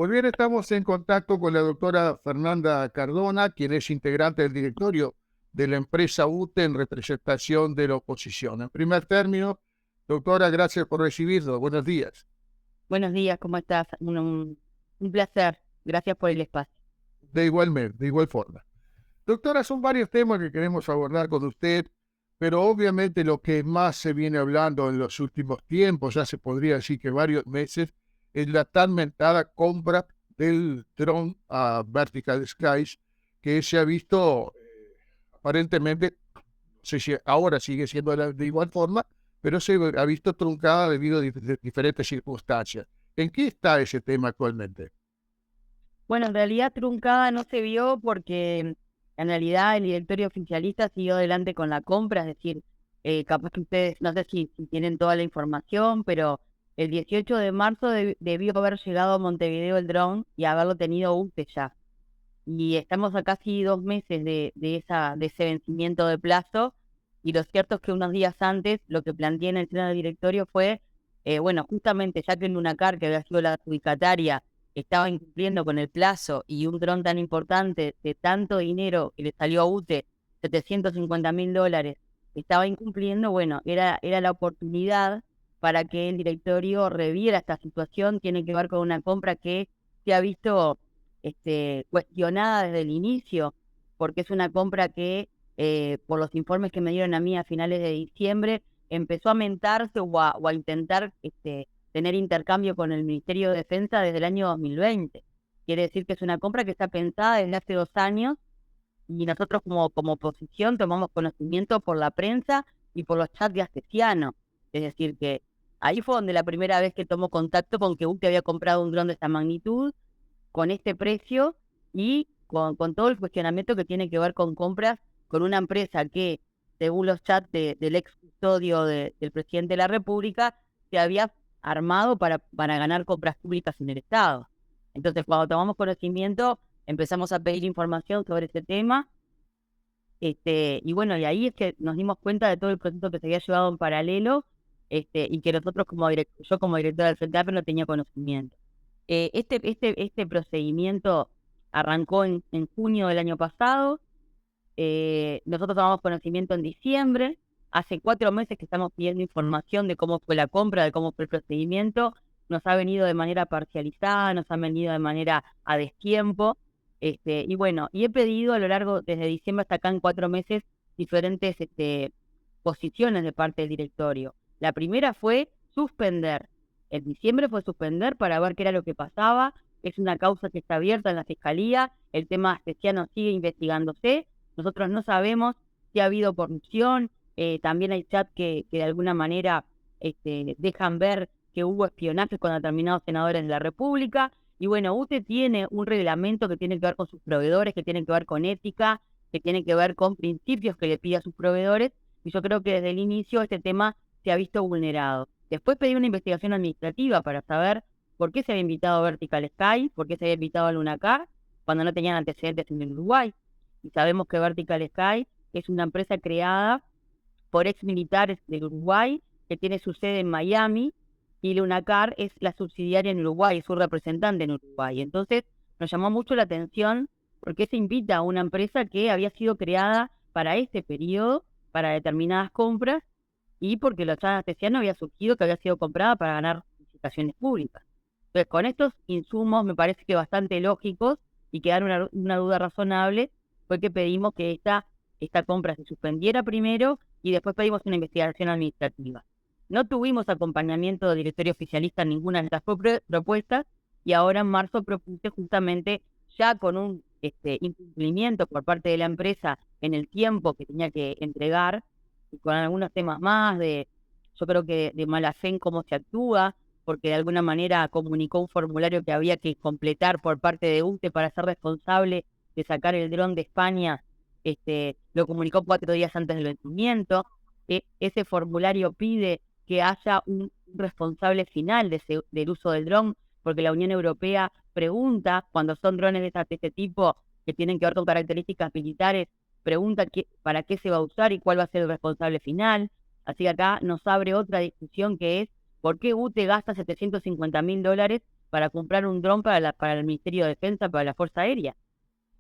Pues bien, estamos en contacto con la doctora Fernanda Cardona, quien es integrante del directorio de la empresa UTE en representación de la oposición. En primer término, doctora, gracias por recibirnos. Buenos días. Buenos días, ¿cómo estás? Un placer. Gracias por el espacio. De igual forma. Doctora, son varios temas que queremos abordar con usted, pero obviamente lo que más se viene hablando en los últimos tiempos, ya se podría decir que varios meses, es la tan mentada compra del dron a Vertical Skies, que se ha visto aparentemente, no sé si ahora sigue siendo de igual forma, pero se ha visto truncada debido a diferentes circunstancias. ¿En qué está ese tema actualmente? Bueno, en realidad truncada no se vio porque en realidad el directorio oficialista siguió adelante con la compra, es decir, capaz que ustedes, no sé si tienen toda la información, pero el 18 de marzo debió haber llegado a Montevideo el dron y haberlo tenido UTE ya. Y estamos a casi 2 meses de ese vencimiento de plazo, y lo cierto es que unos días antes lo que planteé en el pleno del directorio fue, bueno, justamente ya que el Lunacar, que había sido la adjudicataria, estaba incumpliendo con el plazo y un dron tan importante de tanto dinero que le salió a UTE, $750.000, estaba incumpliendo, bueno, era la oportunidad para que el directorio reviera esta situación. Tiene que ver con una compra que se ha visto cuestionada desde el inicio, porque es una compra que, por los informes que me dieron a mí a finales de diciembre, empezó a mentarse o a intentar tener intercambio con el Ministerio de Defensa desde el año 2020. Quiere decir que es una compra que está pensada desde hace 2 años, y nosotros como oposición tomamos conocimiento por la prensa y por los chats de Astesiano. Es decir, que ahí fue donde la primera vez que tomó contacto con que UTE había comprado un dron de esta magnitud, con este precio, y con todo el cuestionamiento que tiene que ver con compras con una empresa que, según los chats del ex custodio del presidente de la República, se había armado para ganar compras públicas en el Estado. Entonces, cuando tomamos conocimiento, empezamos a pedir información sobre ese tema. Y bueno, y ahí es que nos dimos cuenta de todo el proceso que se había llevado en paralelo, y que nosotros yo como directora del Frente Amplio no tenía conocimiento. Este procedimiento arrancó en junio del año pasado. Nosotros tomamos conocimiento en diciembre. Hace 4 meses que estamos pidiendo información de cómo fue la compra, de cómo fue el procedimiento. Nos ha venido de manera parcializada, nos ha venido de manera a destiempo. Y bueno, y he pedido a lo largo, desde diciembre hasta acá en 4 meses, diferentes posiciones de parte del directorio. La primera fue suspender. En diciembre fue suspender para ver qué era lo que pasaba. Es una causa que está abierta en la Fiscalía. El tema Astesiano sigue investigándose. Nosotros no sabemos si ha habido corrupción. También hay chats que de alguna manera dejan ver que hubo espionaje con determinados senadores de la República. Y bueno, UTE tiene un reglamento que tiene que ver con sus proveedores, que tiene que ver con ética, que tiene que ver con principios que le pide a sus proveedores. Y yo creo que desde el inicio este tema se ha visto vulnerado. Después pedí una investigación administrativa para saber por qué se había invitado a Vertical Sky, por qué se había invitado a Lunacar, cuando no tenían antecedentes en el Uruguay. Y sabemos que Vertical Sky es una empresa creada por ex militares del Uruguay, que tiene su sede en Miami, y Lunacar es la subsidiaria en Uruguay, es su representante en Uruguay. Entonces nos llamó mucho la atención porque se invita a una empresa que había sido creada para este periodo, para determinadas compras, y porque los chats Astesiano había surgido que había sido comprada para ganar licitaciones públicas. Entonces, con estos insumos me parece que bastante lógicos y que dan una duda razonable, fue que pedimos que esta compra se suspendiera primero y después pedimos una investigación administrativa. No tuvimos acompañamiento del directorio oficialista en ninguna de estas propuestas, y ahora en marzo propuse, justamente ya con un incumplimiento por parte de la empresa en el tiempo que tenía que entregar, y con algunos temas más yo creo que de mala fe en cómo se actúa, porque de alguna manera comunicó un formulario que había que completar por parte de UTE para ser responsable de sacar el dron de España. Lo comunicó 4 días antes del vencimiento. Ese formulario pide que haya un responsable final del uso del dron, porque la Unión Europea pregunta, cuando son drones de este tipo, que tienen que ver con características militares, pregunta para qué se va a usar y cuál va a ser el responsable final. Así que acá nos abre otra discusión, que es por qué UTE gasta $750.000 para comprar un dron para el Ministerio de Defensa, para la Fuerza Aérea.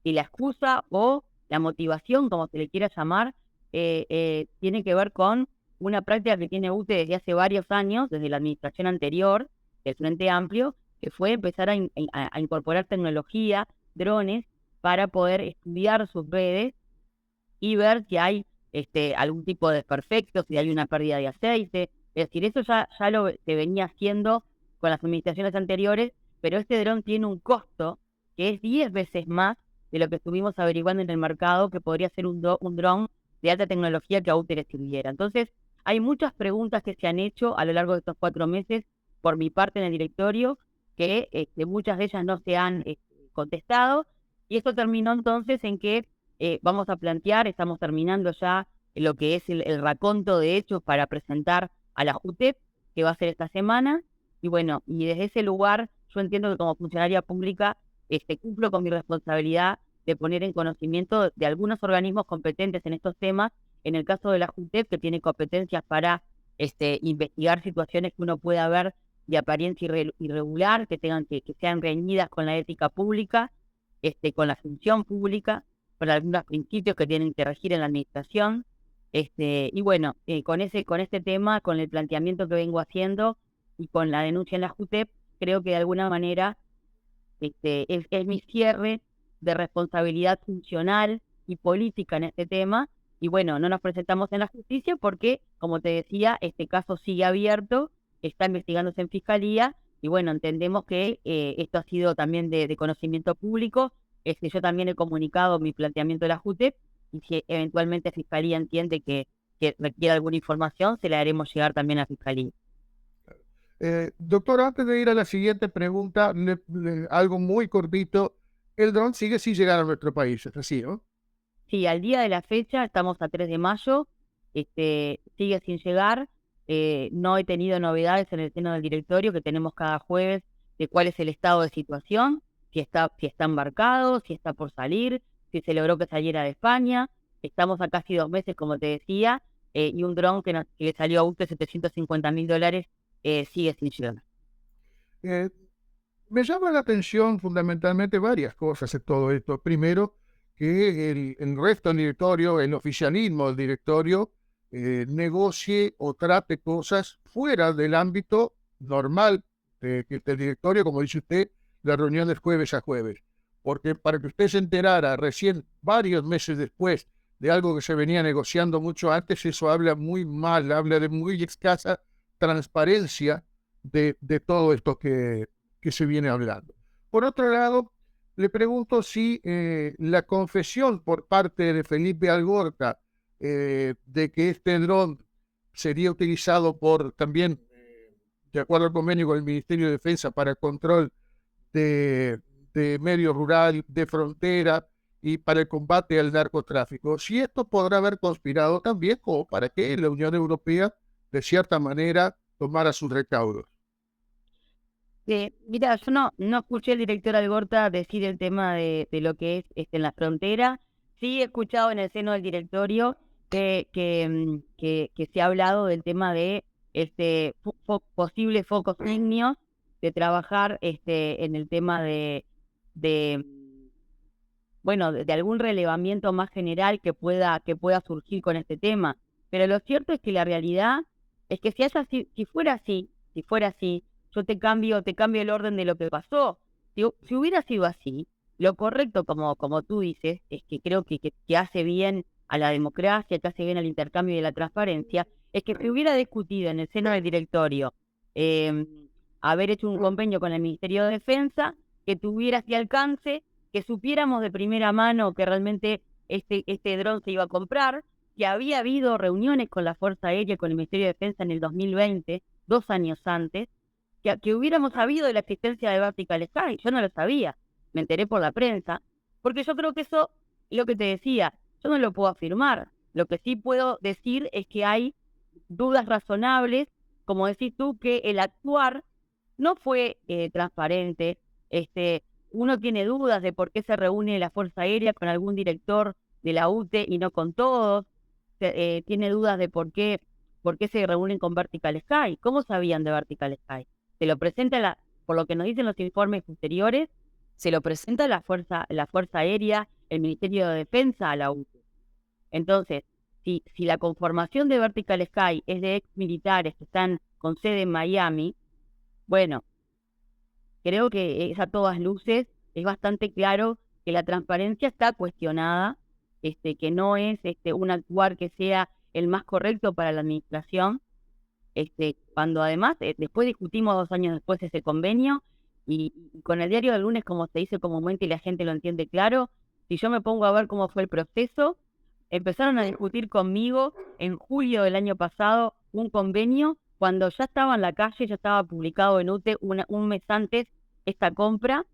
Y la excusa o la motivación, como se le quiera llamar, tiene que ver con una práctica que tiene UTE desde hace varios años, desde la administración anterior, del Frente Amplio, que fue empezar a incorporar tecnología, drones, para poder estudiar sus redes y ver si hay algún tipo de desperfecto, si hay una pérdida de aceite. Es decir, eso ya se venía haciendo con las administraciones anteriores, pero este dron tiene un costo que es 10 veces más de lo que estuvimos averiguando en el mercado, que podría ser un dron de alta tecnología que a UTE le sirviera. Entonces, hay muchas preguntas que se han hecho a lo largo de estos 4 meses por mi parte en el directorio, que muchas de ellas no se han contestado, y esto terminó entonces en que vamos a plantear, estamos terminando ya lo que es el raconto de hechos para presentar a la JUTEP, que va a ser esta semana, y bueno, y desde ese lugar yo entiendo que como funcionaria pública cumplo con mi responsabilidad de poner en conocimiento de algunos organismos competentes en estos temas, en el caso de la JUTEP, que tiene competencias para investigar situaciones que uno pueda ver de apariencia irregular, que sean reñidas con la ética pública, con la función pública, con algunos principios que tienen que regir en la administración. Y bueno, con este tema, con el planteamiento que vengo haciendo y con la denuncia en la JUTEP, creo que de alguna manera es mi cierre de responsabilidad funcional y política en este tema. Y bueno, no nos presentamos en la justicia porque, como te decía, este caso sigue abierto, está investigándose en fiscalía, y bueno, entendemos que esto ha sido también de conocimiento público. Yo también he comunicado mi planteamiento de la JUTEP, y si eventualmente Fiscalía entiende que requiere alguna información, se la haremos llegar también a Fiscalía. Doctor, antes de ir a la siguiente pregunta, algo muy cortito. El dron sigue sin llegar a nuestro país, ¿es así, no? Sí, al día de la fecha, estamos a 3 de mayo, sigue sin llegar. No he tenido novedades en el seno del directorio que tenemos cada jueves de cuál es el estado de situación, si está embarcado, si está por salir, si se logró que saliera de España. Estamos a casi 2 meses, como te decía, y un dron que le salió a UTE $750.000 sigue sin llegar. Eh, Me llama la atención fundamentalmente varias cosas en todo esto. Primero, que el resto del directorio, el oficialismo del directorio, negocie o trate cosas fuera del ámbito normal del directorio, como dice usted, la reunión de jueves a jueves. Porque para que usted se enterara recién varios meses después de algo que se venía negociando mucho antes, eso habla muy mal, habla de muy escasa transparencia de todo esto que se viene hablando. Por otro lado, le pregunto si la confesión por parte de Felipe Algorta de que este dron sería utilizado también, de acuerdo al convenio con el Ministerio de Defensa, para control de medio rural, de frontera y para el combate al narcotráfico, si esto podrá haber conspirado también como para que la Unión Europea, de cierta manera, tomara sus recaudos. Mira, yo no escuché al director Algorta decir el tema de lo que es en la frontera. Sí he escuchado en el seno del directorio que se ha hablado del tema de posibles focos ígneos, de trabajar en el tema de bueno, de algún relevamiento más general que pueda surgir con este tema. Pero lo cierto es que la realidad es que si fuera así, yo te cambio el orden de lo que pasó. Si hubiera sido así, lo correcto, como tú dices, es que creo que hace bien a la democracia, que hace bien al intercambio y a la transparencia, es que se hubiera discutido en el seno del directorio haber hecho un convenio con el Ministerio de Defensa que tuviera este alcance, que supiéramos de primera mano que realmente este dron se iba a comprar, que había habido reuniones con la Fuerza Aérea y con el Ministerio de Defensa en el 2020, 2 años antes, que hubiéramos sabido de la existencia de Vertical Sky. Yo no lo sabía, me enteré por la prensa, porque yo creo que eso, lo que te decía, yo no lo puedo afirmar. Lo que sí puedo decir es que hay dudas razonables, como decís tú, que el actuar no fue transparente. Uno tiene dudas de por qué se reúne la Fuerza Aérea con algún director de la UTE y no con todos. Tiene dudas de por qué se reúnen con Vertical Sky. ¿Cómo sabían de Vertical Sky? Se lo presenta por lo que nos dicen los informes posteriores, se lo presenta la Fuerza Aérea, el Ministerio de Defensa a la UTE. Entonces, si la conformación de Vertical Sky es de ex militares que están con sede en Miami, bueno, creo que es a todas luces, es bastante claro que la transparencia está cuestionada, que no es un actuar que sea el más correcto para la administración, cuando además, después discutimos 2 años después ese convenio, y con el diario del lunes, como se dice comúnmente y la gente lo entiende claro, si yo me pongo a ver cómo fue el proceso, empezaron a discutir conmigo en julio del año pasado un convenio cuando ya estaba en la calle, ya estaba publicado en UTE un mes antes esta compra.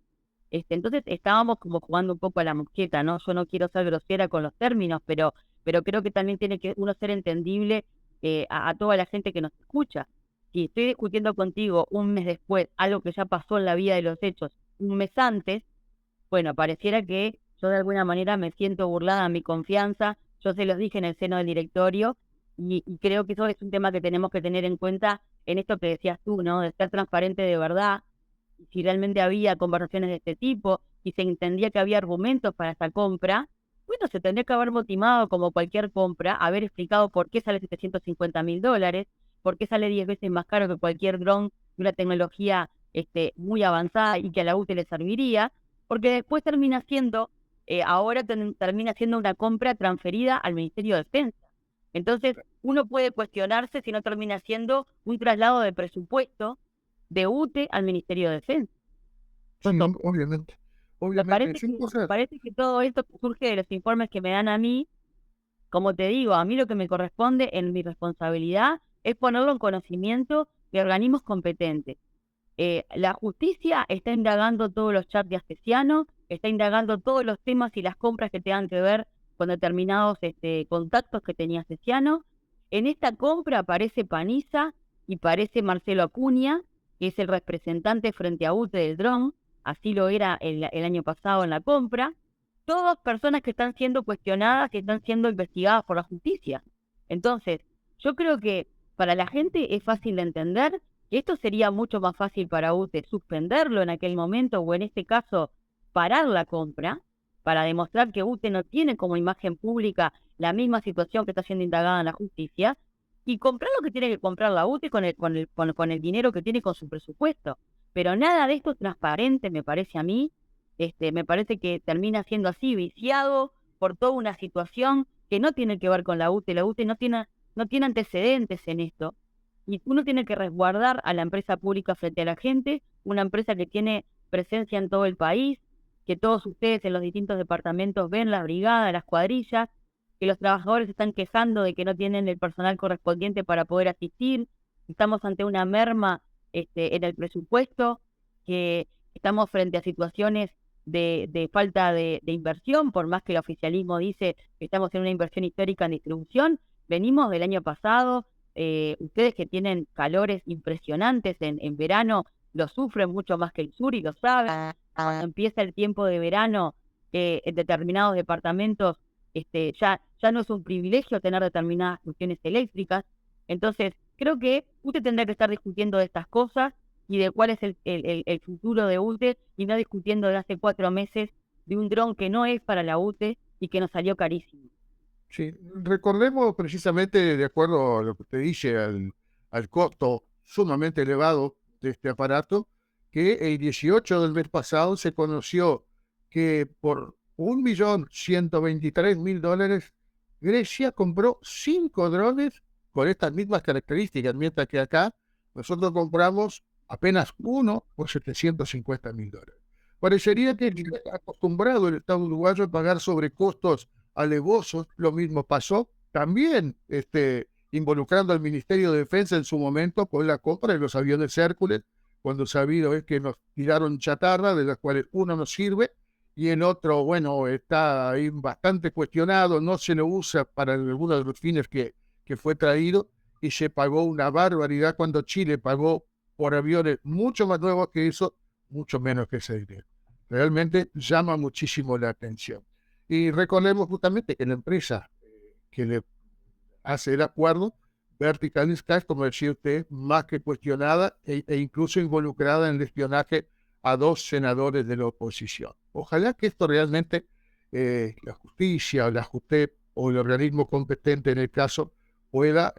Entonces estábamos como jugando un poco a la mosqueta, ¿no? Yo no quiero ser grosera con los términos, pero creo que también tiene que uno ser entendible a toda la gente que nos escucha. Si estoy discutiendo contigo un mes después, algo que ya pasó en la vida de los hechos un mes antes, bueno, pareciera que yo de alguna manera me siento burlada a mi confianza. Yo se los dije en el seno del directorio y creo que eso es un tema que tenemos que tener en cuenta en esto que decías tú, ¿no? De ser transparente de verdad. Si realmente había conversaciones de este tipo y se entendía que había argumentos para esta compra, bueno, se tendría que haber motivado como cualquier compra, haber explicado por qué sale $750.000, por qué sale 10 veces más caro que cualquier dron de una tecnología muy avanzada y que a la UTE le serviría, porque después termina siendo, ahora termina siendo una compra transferida al Ministerio de Defensa. Entonces, uno puede cuestionarse si no termina siendo un traslado de presupuesto de UTE al Ministerio de Defensa. Sí, obviamente. Me parece que todo esto surge de los informes que me dan a mí. Como te digo, a mí lo que me corresponde en mi responsabilidad es ponerlo en conocimiento de organismos competentes. La justicia está indagando todos los chats de Astesiano, está indagando todos los temas y las compras que tengan que ver con determinados contactos que tenía Astesiano. En esta compra aparece Paniza y aparece Marcelo Acuña, que es el representante frente a UTE del dron, así lo era el año pasado en la compra. Todas personas que están siendo cuestionadas, que están siendo investigadas por la justicia. Entonces, yo creo que para la gente es fácil de entender que esto sería mucho más fácil para UTE suspenderlo en aquel momento o en este caso parar la compra para demostrar que UTE no tiene como imagen pública la misma situación que está siendo indagada en la justicia y comprar lo que tiene que comprar la UTE con el dinero que tiene con su presupuesto. Pero nada de esto es transparente, me parece a mí. Me parece que termina siendo así, viciado por toda una situación que no tiene que ver con la UTE. La UTE no tiene antecedentes en esto. Y uno tiene que resguardar a la empresa pública frente a la gente, una empresa que tiene presencia en todo el país, que todos ustedes en los distintos departamentos ven las brigadas, las cuadrillas, que los trabajadores se están quejando de que no tienen el personal correspondiente para poder asistir. Estamos ante una merma en el presupuesto, que estamos frente a situaciones de falta de inversión, por más que el oficialismo dice que estamos en una inversión histórica en distribución. Venimos del año pasado, ustedes que tienen calores impresionantes en verano, lo sufren mucho más que el sur y lo saben. Cuando empieza el tiempo de verano, en determinados departamentos, ya no es un privilegio tener determinadas cuestiones eléctricas. Entonces, creo que usted tendrá que estar discutiendo de estas cosas y de cuál es el futuro de UTE y no discutiendo de hace 4 meses de un dron que no es para la UTE y que nos salió carísimo. Sí, recordemos precisamente, de acuerdo a lo que te dice, al costo sumamente elevado de este aparato, que el 18 del mes pasado se conoció que por $1.123.000 Grecia compró 5 drones con estas mismas características, mientras que acá nosotros compramos apenas uno por $750.000. Parecería que está acostumbrado el Estado uruguayo a pagar sobrecostos alevosos. Lo mismo pasó también involucrando al Ministerio de Defensa en su momento con la compra de los aviones Hércules, cuando sabido es que nos tiraron chatarra, de las cuales uno no sirve y el otro, bueno, está ahí bastante cuestionado, no se lo usa para algunos de los fines que fue traído, y se pagó una barbaridad cuando Chile pagó por aviones mucho más nuevos que eso, mucho menos que ese dinero. Realmente llama muchísimo la atención. Y recordemos justamente que la empresa que le hace el acuerdo Vertical Sky, como decía usted, más que cuestionada e incluso involucrada en el espionaje a 2 senadores de la oposición. Ojalá que esto realmente, la justicia o la JUTEP o el organismo competente en el caso pueda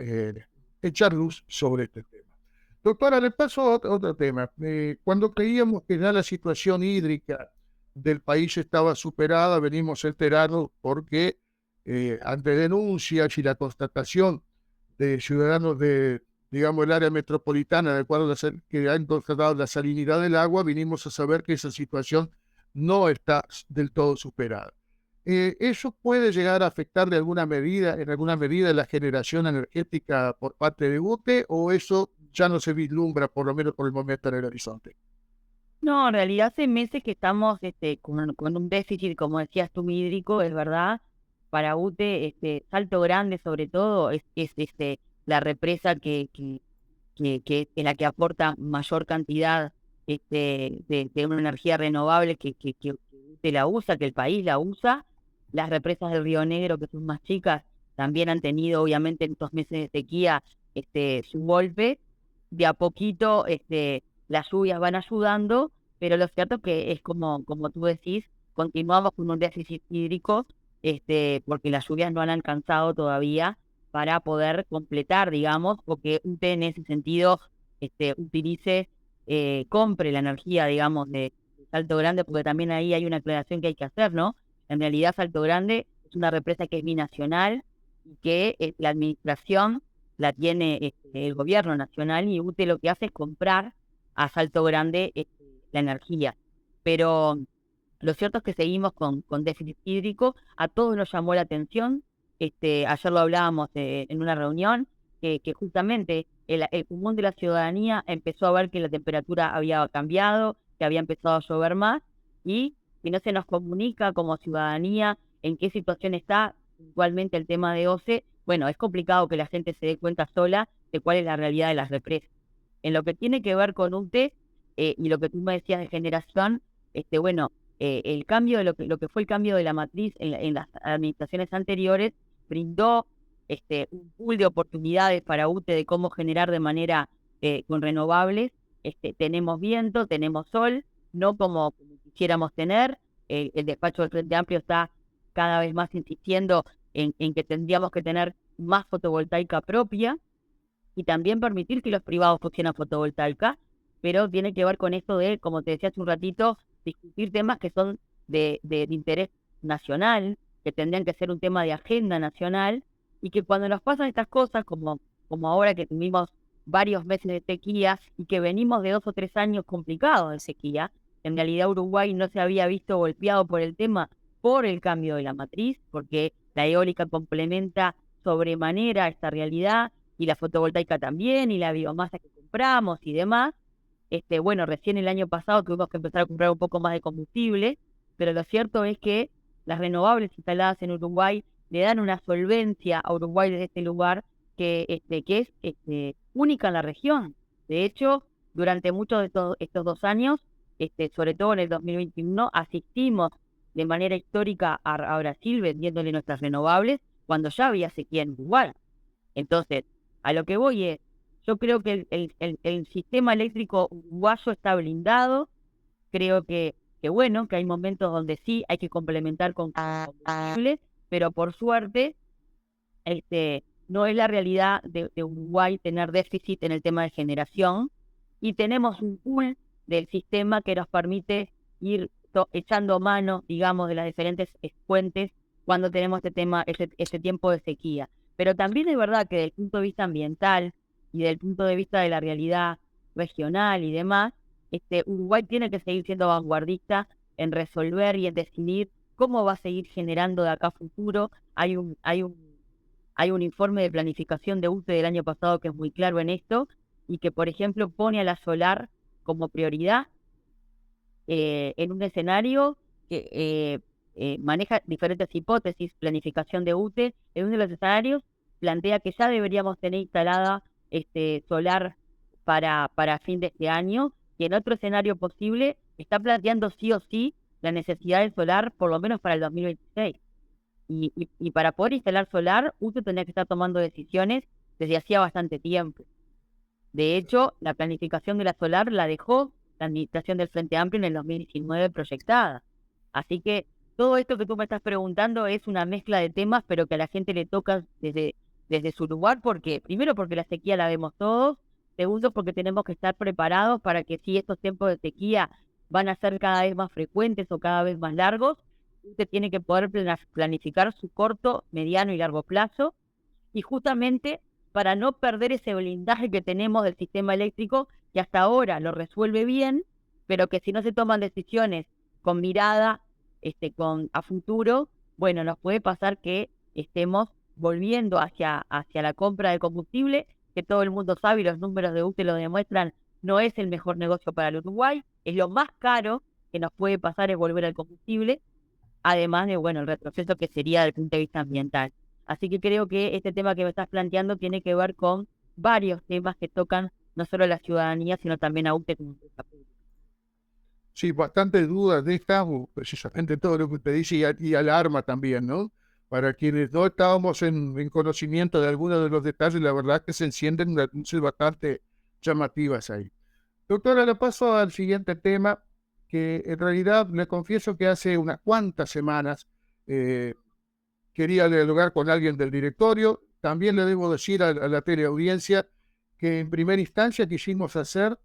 echar luz sobre este tema. Doctora, le paso a otro tema. Cuando creíamos que ya la situación hídrica del país estaba superada, venimos enterados porque ante denuncias y la constatación de ciudadanos de, digamos, el área metropolitana, de acuerdo a que han constatado la salinidad del agua, vinimos a saber que esa situación no está del todo superada. ¿Eso puede llegar a afectar de alguna medida, en alguna medida, la generación energética por parte de UTE, o eso ya no se vislumbra, por lo menos por el momento, en el horizonte? No, en realidad hace meses que estamos con un déficit, como decías tú, hídrico, es verdad. Para UTE, Salto Grande sobre todo, es la represa que es la que aporta mayor cantidad de una energía renovable que UTE la usa, que el país la usa. Las represas del Río Negro, que son más chicas, también han tenido, obviamente, en estos meses de sequía, su golpe. De a poquito, las lluvias van ayudando, pero lo cierto es que es como tú decís, continuamos con un déficit hídrico, porque las lluvias no han alcanzado todavía para poder completar, digamos, o que UTE en ese sentido compre la energía, digamos, de Salto Grande, porque también ahí hay una aclaración que hay que hacer, ¿no? En realidad Salto Grande es una represa que es binacional y que la administración la tiene el gobierno nacional, y UTE lo que hace es comprar a Salto Grande la energía. Pero lo cierto es que seguimos con déficit hídrico. A todos nos llamó la atención. Ayer lo hablábamos en una reunión, que justamente el común de la ciudadanía empezó a ver que la temperatura había cambiado, que había empezado a llover más, y si no se nos comunica como ciudadanía en qué situación está igualmente el tema de OCE, bueno, es complicado que la gente se dé cuenta sola de cuál es la realidad de las represas. En lo que tiene que ver con UTE, y lo que tú me decías de generación, bueno, el cambio de lo que fue el cambio de la matriz en las administraciones anteriores brindó un pool de oportunidades para UTE de cómo generar de manera con renovables. Tenemos viento, tenemos sol, no como quisiéramos tener. El despacho del Frente Amplio está cada vez más insistiendo en que tendríamos que tener más fotovoltaica propia y también permitir que los privados funcionen fotovoltaica, pero tiene que ver con esto de, como te decía hace un ratito, discutir temas que son de interés nacional, que tendrían que ser un tema de agenda nacional, y que cuando nos pasan estas cosas, como ahora que tuvimos varios meses de sequía y que venimos de 2 o 3 años complicados de sequía, en realidad Uruguay no se había visto golpeado por el tema por el cambio de la matriz, porque la eólica complementa sobremanera esta realidad, y la fotovoltaica también, y la biomasa que compramos y demás. Bueno, recién el año pasado tuvimos que empezar a comprar un poco más de combustible, pero lo cierto es que las renovables instaladas en Uruguay le dan una solvencia a Uruguay desde este lugar que es única en la región. De hecho, durante muchos de estos 2 años, sobre todo en el 2021, asistimos de manera histórica a Brasil vendiéndole nuestras renovables cuando ya había sequía en Uruguay. Entonces, a lo que voy es, yo creo que el sistema eléctrico uruguayo está blindado. Creo que bueno, que hay momentos donde sí hay que complementar con combustibles, pero por suerte, no es la realidad de Uruguay tener déficit en el tema de generación, y tenemos un pool del sistema que nos permite ir echando mano, digamos, de las diferentes fuentes cuando tenemos este tiempo de sequía. Pero también es verdad que desde el punto de vista ambiental y desde el punto de vista de la realidad regional y demás, Uruguay tiene que seguir siendo vanguardista en resolver y en decidir cómo va a seguir generando de acá a futuro. Hay un informe de planificación de UTE del año pasado que es muy claro en esto, y que, por ejemplo, pone a la solar como prioridad en un escenario que maneja diferentes hipótesis. Planificación de UTE, en uno de los escenarios, plantea que ya deberíamos tener instalada solar para fin de este año, y en otro escenario posible está planteando sí o sí la necesidad de solar por lo menos para el 2026. Y para poder instalar solar, UTE tendría que estar tomando decisiones desde hacía bastante tiempo. De hecho, la planificación de la solar la dejó la administración del Frente Amplio en el 2019 proyectada. Así que todo esto que tú me estás preguntando es una mezcla de temas, pero que a la gente le toca desde su lugar, porque primero porque la sequía la vemos todos, segundo porque tenemos que estar preparados para que si estos tiempos de sequía van a ser cada vez más frecuentes o cada vez más largos, usted tiene que poder planificar su corto, mediano y largo plazo, y justamente para no perder ese blindaje que tenemos del sistema eléctrico, que hasta ahora lo resuelve bien, pero que si no se toman decisiones con mirada a futuro, bueno, nos puede pasar que estemos volviendo hacia la compra de combustible, que todo el mundo sabe y los números de UTE lo demuestran, no es el mejor negocio para el Uruguay, es lo más caro que nos puede pasar es volver al combustible, además de, bueno, el retroceso que sería desde el punto de vista ambiental. Así que creo que este tema que me estás planteando tiene que ver con varios temas que tocan no solo a la ciudadanía, sino también a UTE como empresa pública. Sí, bastantes dudas deja precisamente todo lo que usted dice y alarma también, ¿no? Para quienes no estábamos en conocimiento de algunos de los detalles, la verdad que se encienden luces bastante llamativas ahí. Doctora, le paso al siguiente tema, que en realidad le confieso que hace unas cuantas semanas quería dialogar con alguien del directorio. También le debo decir a la teleaudiencia que en primera instancia quisimos hacer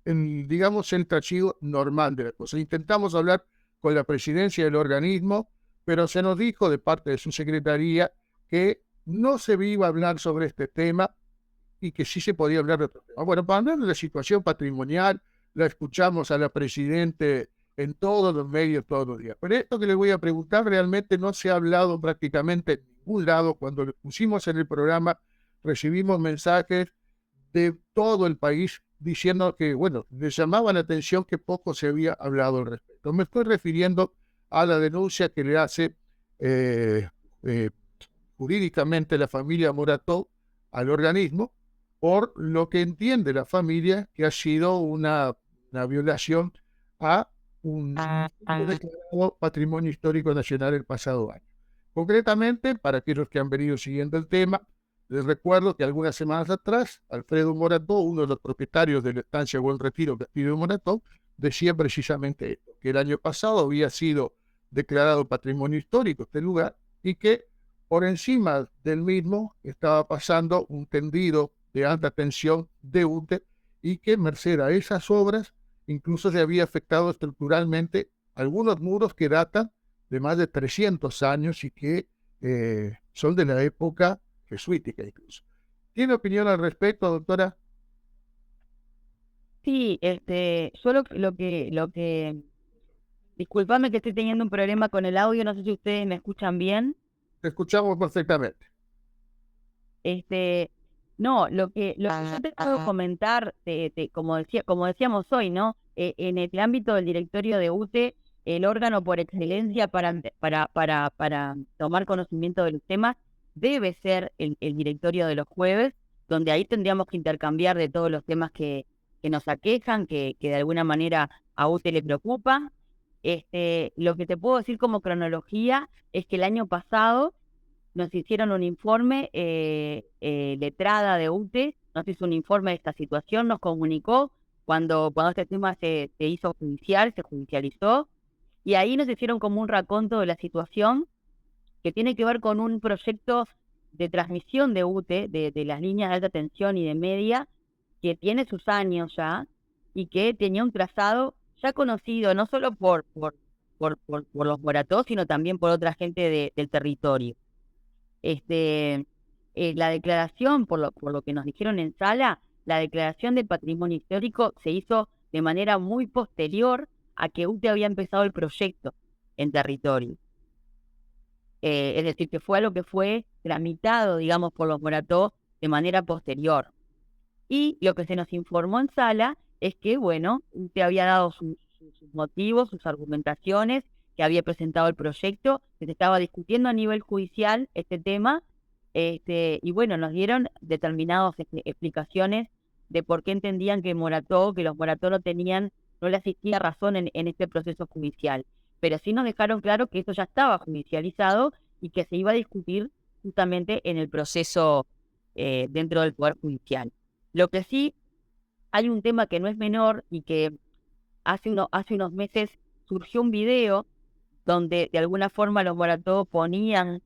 digamos, el trasiego normal de la cosa. Intentamos hablar con la presidencia del organismo, pero se nos dijo de parte de su secretaría que no se iba a hablar sobre este tema y que sí se podía hablar de otro tema. Bueno, para hablar de la situación patrimonial, la escuchamos a la presidente en todos los medios todos los días. Pero esto que le voy a preguntar realmente no se ha hablado prácticamente en ningún lado. Cuando lo pusimos en el programa, recibimos mensajes de todo el país diciendo que, bueno, les llamaba la atención que poco se había hablado al respecto. Me estoy refiriendo a la denuncia que le hace jurídicamente la familia Morató al organismo por lo que entiende la familia que ha sido una violación a un declarado patrimonio histórico nacional el pasado año. Concretamente, para aquellos que han venido siguiendo el tema, les recuerdo que algunas semanas atrás, Alfredo Morató, uno de los propietarios de la estancia Buen Retiro, Castillo de Morató, decía precisamente esto, que el año pasado había sido declarado patrimonio histórico este lugar y que por encima del mismo estaba pasando un tendido de alta tensión de UTE y que merced a esas obras incluso se había afectado estructuralmente algunos muros que datan de más de 300 años y que son de la época jesuítica incluso. ¿Tiene opinión al respecto, doctora? Sí, yo disculpame que estoy teniendo un problema con el audio, no sé si ustedes me escuchan bien. Te escuchamos perfectamente. No, lo que yo te puedo comentar, como decíamos hoy, ¿no? En el ámbito del directorio de UTE, el órgano por excelencia para tomar conocimiento de los temas debe ser el directorio de los jueves, donde ahí tendríamos que intercambiar de todos los temas que nos aquejan, que de alguna manera a UTE le preocupa. Lo que te puedo decir como cronología es que el año pasado nos hicieron un informe, letrada de UTE, nos hizo un informe de esta situación, nos comunicó cuando este tema se hizo judicial, se judicializó, y ahí nos hicieron como un raconto de la situación que tiene que ver con un proyecto de transmisión de UTE, de las líneas de alta tensión y de media, que tiene sus años ya, y que tenía un trazado ya conocido, no solo por los Morató, sino también por otra gente del territorio. La declaración, por lo que nos dijeron en sala, la declaración de patrimonio histórico se hizo de manera muy posterior a que UTE había empezado el proyecto en territorio. Es decir, que fue algo que fue tramitado, digamos, por los Morató de manera posterior. Y lo que se nos informó en sala es que, bueno, UTE había dado sus motivos, sus argumentaciones, que había presentado el proyecto, que se estaba discutiendo a nivel judicial este tema, y bueno, nos dieron determinadas explicaciones de por qué entendían que los Morató no le asistía razón en este proceso judicial. Pero sí nos dejaron claro que eso ya estaba judicializado y que se iba a discutir justamente en el proceso dentro del Poder Judicial. Lo que sí, hay un tema que no es menor y que hace unos meses surgió un video donde de alguna forma los Morató ponían,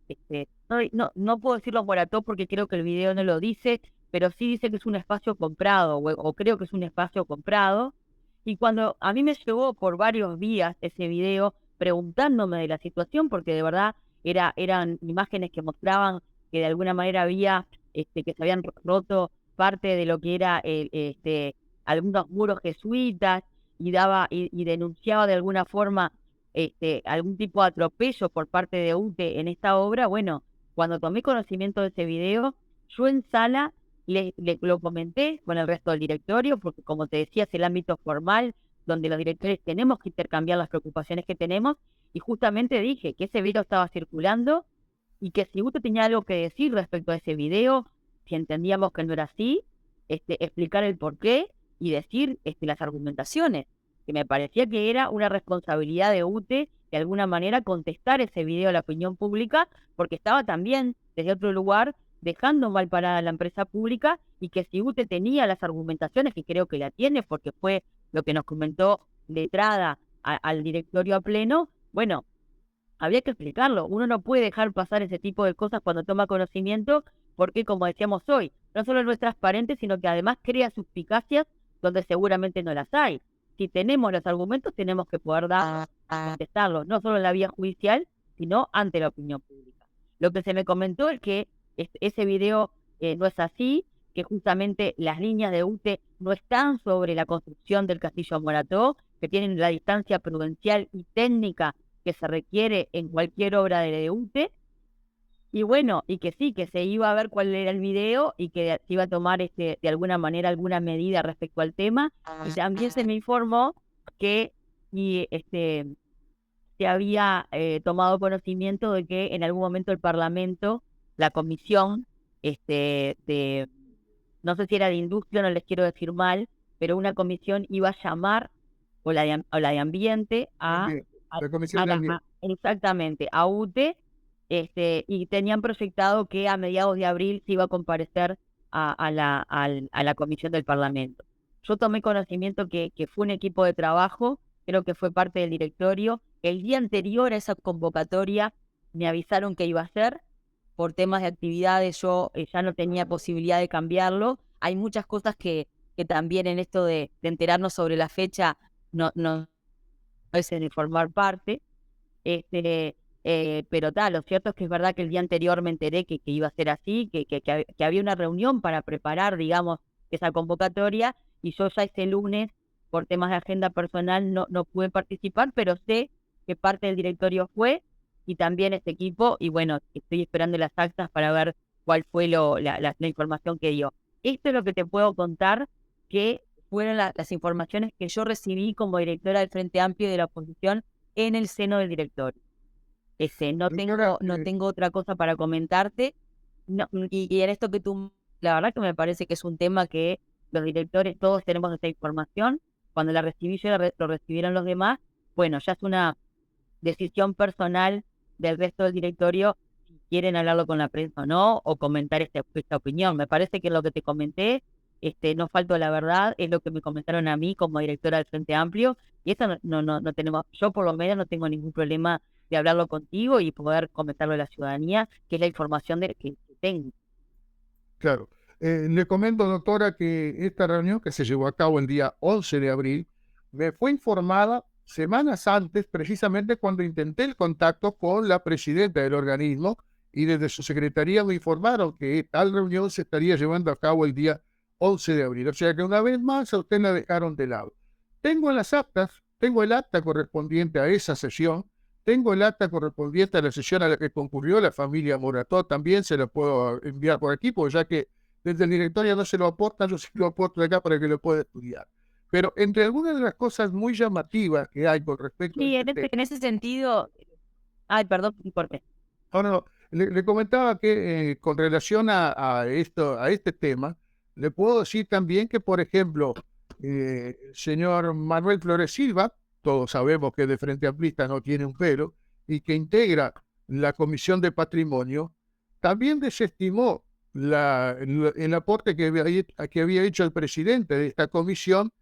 no puedo decir los Morató porque creo que el video no lo dice, pero sí dice que es un espacio comprado, o creo que es un espacio comprado. Y cuando a mí me llegó por varios días ese video preguntándome de la situación, porque de verdad eran imágenes que mostraban que de alguna manera había, que se habían roto parte de lo que era algunos muros jesuitas y denunciaba de alguna forma algún tipo de atropello por parte de UTE en esta obra. Bueno, cuando tomé conocimiento de ese video, yo en sala lo comenté con el resto del directorio, porque como te decía, es el ámbito formal donde los directores tenemos que intercambiar las preocupaciones que tenemos, y justamente dije que ese video estaba circulando y que si UTE tenía algo que decir respecto a ese video, si entendíamos que no era así, explicar el porqué y decir las argumentaciones, que me parecía que era una responsabilidad de UTE de alguna manera contestar ese video a la opinión pública, porque estaba también desde otro lugar dejando mal parada a la empresa pública, y que si UTE tenía las argumentaciones, que creo que la tiene porque fue lo que nos comentó letrada al directorio a pleno, bueno, había que explicarlo. Uno no puede dejar pasar ese tipo de cosas cuando toma conocimiento, porque como decíamos hoy, no solo no es transparente, sino que además crea suspicacias donde seguramente no las hay. Si tenemos los argumentos, tenemos que poder contestarlos, no solo en la vía judicial, sino ante la opinión pública. Lo que se me comentó es que ese video no es así, que justamente las líneas de UTE no están sobre la construcción del Castillo Morató, que tienen la distancia prudencial y técnica que se requiere en cualquier obra de UTE, y bueno, y que sí, que se iba a ver cuál era el video y que se iba a tomar de alguna manera alguna medida respecto al tema. Y también se me informó que se había tomado conocimiento de que en algún momento el Parlamento, la comisión no sé si era de industria, no les quiero decir mal, pero una comisión iba a llamar, o la de ambiente, La Comisión de Ambiente. exactamente, a UTE, y tenían proyectado que a mediados de abril se iba a comparecer a la comisión del Parlamento. Yo tomé conocimiento que fue un equipo de trabajo, creo que fue parte del directorio. El día anterior a esa convocatoria me avisaron que iba a ser. Por temas de actividades yo ya no tenía posibilidad de cambiarlo. Hay muchas cosas que también en esto de enterarnos sobre la fecha no es en formar parte. Pero lo cierto es que es verdad que el día anterior me enteré que iba a ser así, que había una reunión para preparar, digamos, esa convocatoria, y yo ya ese lunes, por temas de agenda personal, no pude participar, pero sé que parte del directorio fue, y también este equipo, y bueno, estoy esperando las actas para ver cuál fue la información que dio. Esto es lo que te puedo contar, que fueron las informaciones que yo recibí como directora del Frente Amplio y de la oposición en el seno del directorio. No Doctora, tengo otra cosa para comentarte. No, y en esto que tú, la verdad que me parece que es un tema que los directores todos tenemos esta información. Cuando la recibí yo, lo recibieron los demás. Bueno, ya es una decisión personal del resto del directorio si quieren hablarlo con la prensa o no, o comentar esta opinión. Me parece que lo que te comenté, no falto la verdad, es lo que me comentaron a mí como directora del Frente Amplio, y eso no tenemos, yo por lo menos no tengo ningún problema de hablarlo contigo y poder comentarlo a la ciudadanía, que es la información que tengo. claro. Le comento, doctora, que esta reunión que se llevó a cabo el día 11 de abril me fue informada semanas antes, precisamente cuando intenté el contacto con la presidenta del organismo, y desde su secretaría me informaron que tal reunión se estaría llevando a cabo el día 11 de abril. O sea que una vez más a usted la dejaron de lado. Tengo las actas, tengo el acta correspondiente a esa sesión, tengo el acta correspondiente a la sesión a la que concurrió la familia Morató, también se la puedo enviar por aquí, porque ya que desde el directorio no se lo aportan, yo sí lo aporto acá para que lo pueda estudiar. Pero entre algunas de las cosas muy llamativas que hay con respecto a Sí, este tema, en ese sentido, ay, perdón, corté. ahora no, le comentaba que con relación a este tema, le puedo decir también que, por ejemplo, el señor Manuel Flores Silva, todos sabemos que de Frente Amplista no tiene un pelo, y que integra la Comisión de Patrimonio, también desestimó el aporte que había hecho el presidente de esta comisión,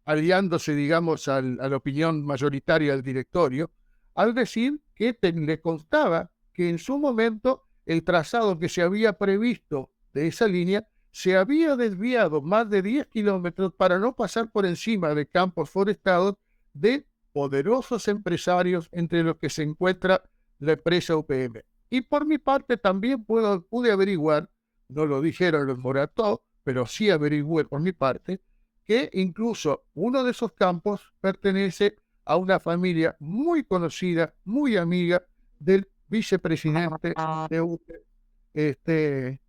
aliándose, digamos, a la opinión mayoritaria del directorio, al decir que le constaba que en su momento el trazado que se había previsto de esa línea se había desviado más de 10 kilómetros para no pasar por encima de campos forestados de poderosos empresarios, entre los que se encuentra la empresa UPM. Y por mi parte también pude averiguar, no lo dijeron los Morató, pero sí averigüé por mi parte, que incluso uno de esos campos pertenece a una familia muy conocida, muy amiga del vicepresidente de UPM.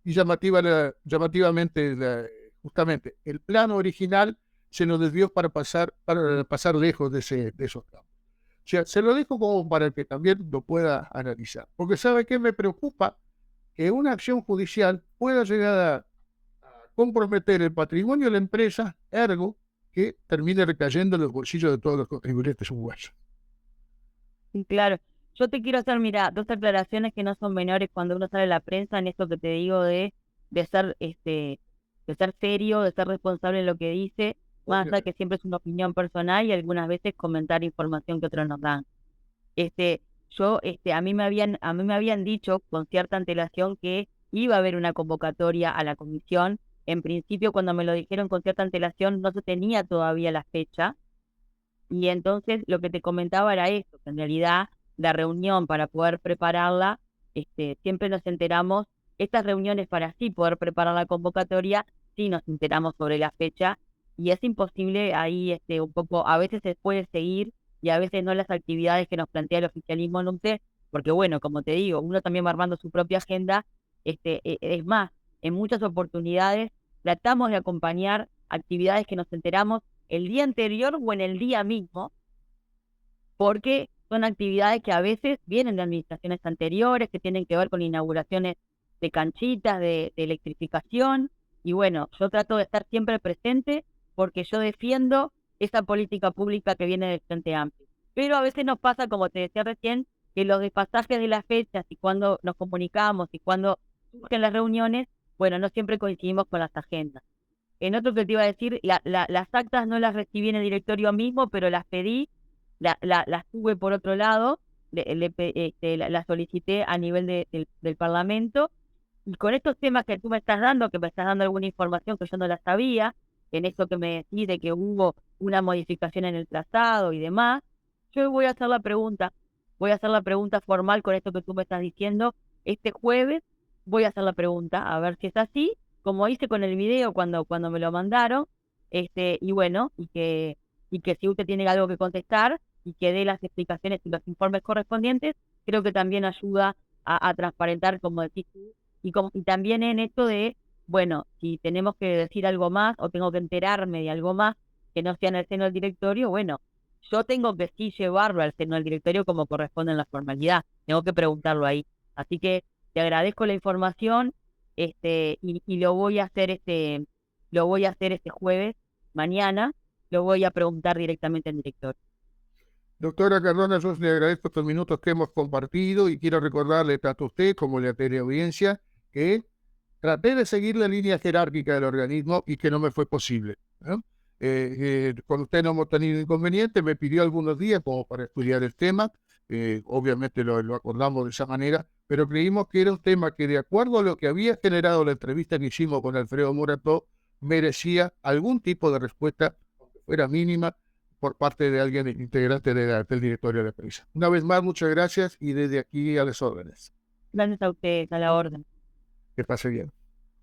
Y llamativamente, justamente, el plano original se nos desvió para pasar lejos de esos campos. O sea, se lo dejo como para que también lo pueda analizar. Porque ¿sabe qué me preocupa? Que una acción judicial pueda llegar a comprometer el patrimonio de la empresa, ergo, que termine recayendo en los bolsillos de todos los contribuyentes uruguayos. Sí, claro. Yo te quiero hacer, mira, dos aclaraciones que no son menores cuando uno sale a la prensa en esto que te digo de ser, de ser serio, de ser responsable en lo que dice, más allá de que siempre es una opinión personal y algunas veces comentar información que otros nos dan. Yo, a mí me habían dicho con cierta antelación que iba a haber una convocatoria a la comisión. En principio, cuando me lo dijeron con cierta antelación, no se tenía todavía la fecha. Y entonces lo que te comentaba era esto, que en realidad la reunión para poder prepararla, siempre nos enteramos, estas reuniones para así poder preparar la convocatoria, sí nos enteramos sobre la fecha y es imposible ahí un poco, a veces se puede seguir y a veces no las actividades que nos plantea el oficialismo en UNTE, porque bueno, como te digo, uno también va armando su propia agenda, es más, en muchas oportunidades tratamos de acompañar actividades que nos enteramos el día anterior o en el día mismo, porque son actividades que a veces vienen de administraciones anteriores, que tienen que ver con inauguraciones de canchitas, de electrificación, y bueno, yo trato de estar siempre presente porque yo defiendo esa política pública que viene del Frente Amplio. Pero a veces nos pasa, como te decía recién, que los despasajes de las fechas y cuando nos comunicamos y cuando surgen las reuniones, bueno, no siempre coincidimos con las agendas. En otro que te iba a decir, las actas no las recibí en el directorio mismo, pero las pedí, las tuve por otro lado, las solicité a nivel del Parlamento. Y con estos temas que tú me estás dando, que me estás dando alguna información que yo no la sabía, en esto que me decís de que hubo una modificación en el trazado y demás, yo voy a hacer la pregunta formal con esto que tú me estás diciendo. Este jueves voy a hacer la pregunta, a ver si es así, como hice con el video cuando me lo mandaron, y bueno, y que si usted tiene algo que contestar y que dé las explicaciones y los informes correspondientes, creo que también ayuda a transparentar, como decís tú, y también en esto de, bueno, si tenemos que decir algo más o tengo que enterarme de algo más que no sea en el seno del directorio, bueno, yo tengo que sí llevarlo al seno del directorio como corresponde en la formalidad, tengo que preguntarlo ahí. Así que te agradezco la información, y lo voy a hacer este jueves, mañana, lo voy a preguntar directamente al director. Doctora Cardona, yo le agradezco estos minutos que hemos compartido y quiero recordarle tanto a usted como a la teleaudiencia que traté de seguir la línea jerárquica del organismo y que no me fue posible, ¿no? Con usted no hemos tenido inconveniente, me pidió algunos días como para estudiar el tema, obviamente lo acordamos de esa manera, pero creímos que era un tema que, de acuerdo a lo que había generado la entrevista que hicimos con Alfredo Morató, merecía algún tipo de respuesta, aunque fuera mínima, por parte de alguien integrante del directorio de la empresa. Una vez más, muchas gracias y desde aquí a las órdenes. Gracias a ustedes, a la orden. Que pase bien.